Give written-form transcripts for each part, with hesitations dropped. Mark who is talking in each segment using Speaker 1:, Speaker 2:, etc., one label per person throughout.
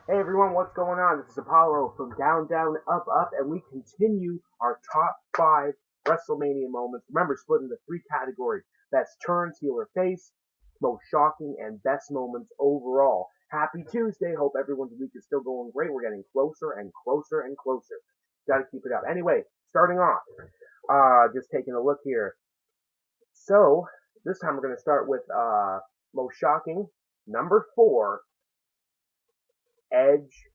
Speaker 1: Hey everyone, what's going on? This is Apollo from Down, Down, Up, Up, and we continue our top 5 WrestleMania moments. Remember, split into 3 categories. Best turns, heel or face, most shocking, and best moments overall. Happy Tuesday. Hope everyone's week is still going great. We're getting closer and closer and closer. Gotta keep it up. Anyway, starting off, just taking a look here. So, this time we're gonna start with, most shocking, number 4, Edge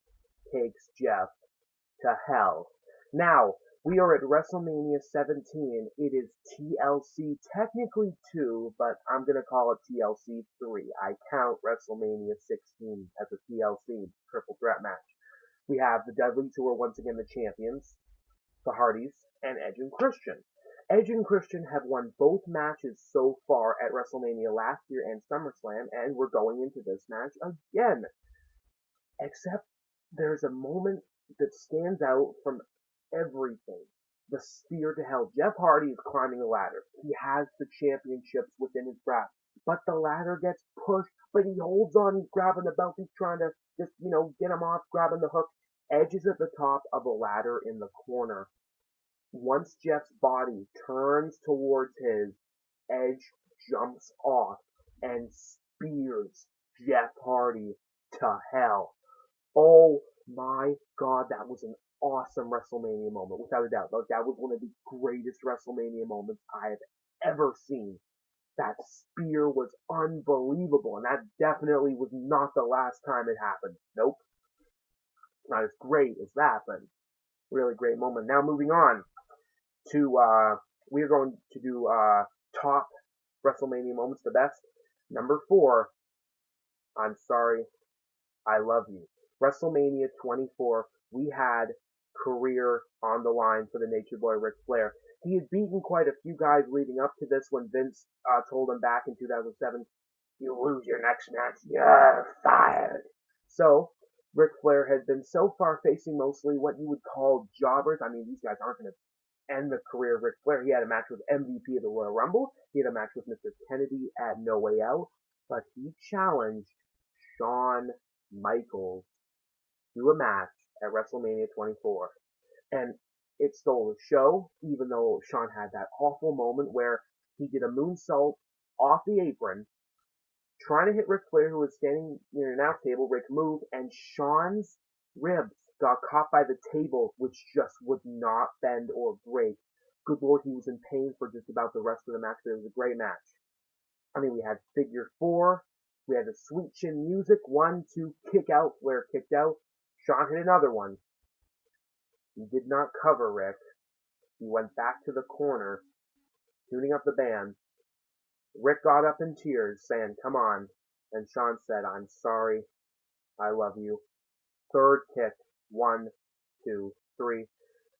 Speaker 1: takes Jeff to hell. Now, we are at WrestleMania 17. It is TLC technically 2, but I'm going to call it TLC 3. I count WrestleMania 16 as a TLC triple threat match. We have the Dudleys, who are once again the champions, the Hardys, and Edge and Christian. Edge and Christian have won both matches so far at WrestleMania last year and SummerSlam, and we're going into this match again. Except there's a moment that stands out from everything. The spear to hell. Jeff Hardy is climbing a ladder. He has the championships within his grasp. But the ladder gets pushed, but he holds on, he's grabbing the belt, he's trying to just, get him off, grabbing the hook. Edge is at the top of a ladder in the corner. Once Jeff's body turns towards his, Edge jumps off and spears Jeff Hardy to hell. Oh my god, that was an awesome WrestleMania moment, without a doubt. That was one of the greatest WrestleMania moments I have ever seen. That spear was unbelievable, and that definitely was not the last time it happened. Nope. Not as great as that, but really great moment. Now moving on to, we are going to do, top WrestleMania moments, the best. Number 4, I'm sorry, I love you. WrestleMania 24, we had career on the line for the Nature Boy Ric Flair. He had beaten quite a few guys leading up to this when Vince told him back in 2007, "You lose your next match, you're fired." So, Ric Flair had been so far facing mostly what you would call jobbers. I mean, these guys aren't going to end the career of Ric Flair. He had a match with MVP of the Royal Rumble. He had a match with Mr. Kennedy at No Way Out. But he challenged Shawn Michaels to a match at WrestleMania 24. And it stole the show, even though Shawn had that awful moment where he did a moonsault off the apron, trying to hit Ric Flair, who was standing near an announce table. Ric moved, and Shawn's ribs got caught by the table, which just would not bend or break. Good Lord, he was in pain for just about the rest of the match, but it was a great match. I mean, we had figure 4, we had the sweet chin music, 1, 2, kick out, Flair kicked out. Shawn hit another one. He did not cover Rick. He went back to the corner, tuning up the band. Rick got up in tears, saying, "Come on." And Shawn said, "I'm sorry. I love you." Third kick. 1, 2, 3.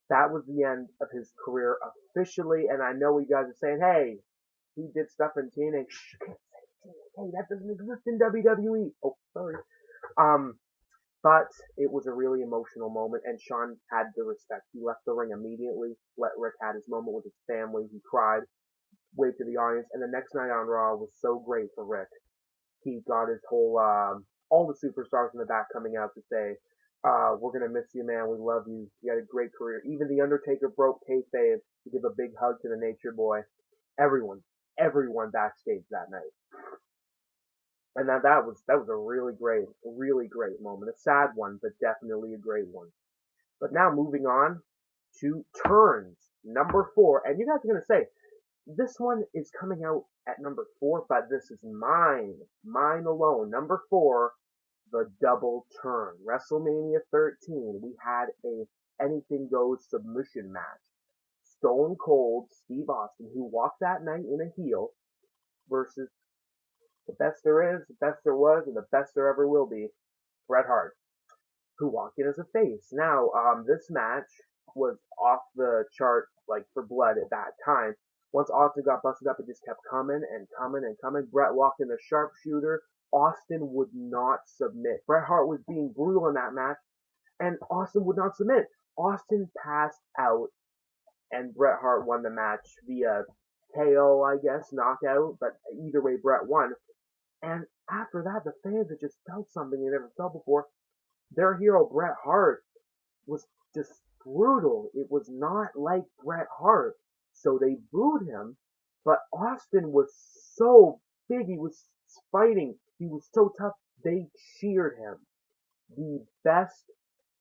Speaker 1: That was the end of his career officially. And I know you guys are saying, "Hey, he did stuff in TNA." Shh, you can't say TNA. Hey, that doesn't exist in WWE. Oh, sorry. But it was a really emotional moment, and Shawn had the respect. He left the ring immediately, let Rick have his moment with his family. He cried, waved to the audience, and the next night on Raw was so great for Rick. He got his whole, all the superstars in the back coming out to say, "We're gonna miss you, man. We love you. You had a great career." Even The Undertaker broke kayfabe to give a big hug to the Nature Boy. Everyone backstage that night. And that was a really great moment. A sad one, but definitely a great one. But now moving on to turns, number 4. And you guys are gonna say, this one is coming out at number 4, but this is mine alone. Number 4, the double turn. WrestleMania 13, we had a anything goes submission match. Stone Cold Steve Austin, who walked that night in a heel, versus the best there is, the best there was, and the best there ever will be, Bret Hart, who walked in as a face. Now, this match was off the chart, like, for blood at that time. Once Austin got busted up, it just kept coming and coming and coming. Bret walked in a sharpshooter. Austin would not submit. Bret Hart was being brutal in that match, and Austin would not submit. Austin passed out, and Bret Hart won the match via KO, I guess, knockout, but either way, Bret won. And after that, the fans had just felt something they never felt before. Their hero, Bret Hart, was just brutal. It was not like Bret Hart. So they booed him, but Austin was so big. He was fighting. He was so tough. They cheered him. The best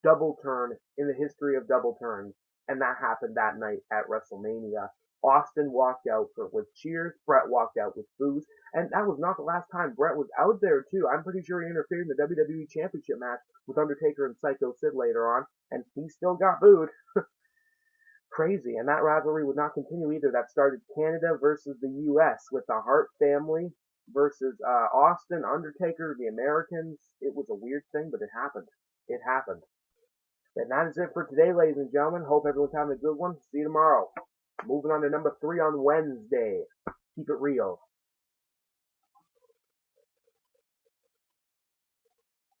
Speaker 1: double turn in the history of double turns, and that happened that night at WrestleMania. Austin walked out with cheers, Bret walked out with boos, and that was not the last time Bret was out there too. I'm pretty sure he interfered in the WWE Championship match with Undertaker and Psycho Sid later on, and he still got booed. Crazy, and that rivalry would not continue either. That started Canada versus the US with the Hart family versus Austin, Undertaker, the Americans. It was a weird thing, but it happened. It happened. And that is it for today, ladies and gentlemen. Hope everyone's having a good one. See you tomorrow. Moving on to number 3 on Wednesday. Keep it real.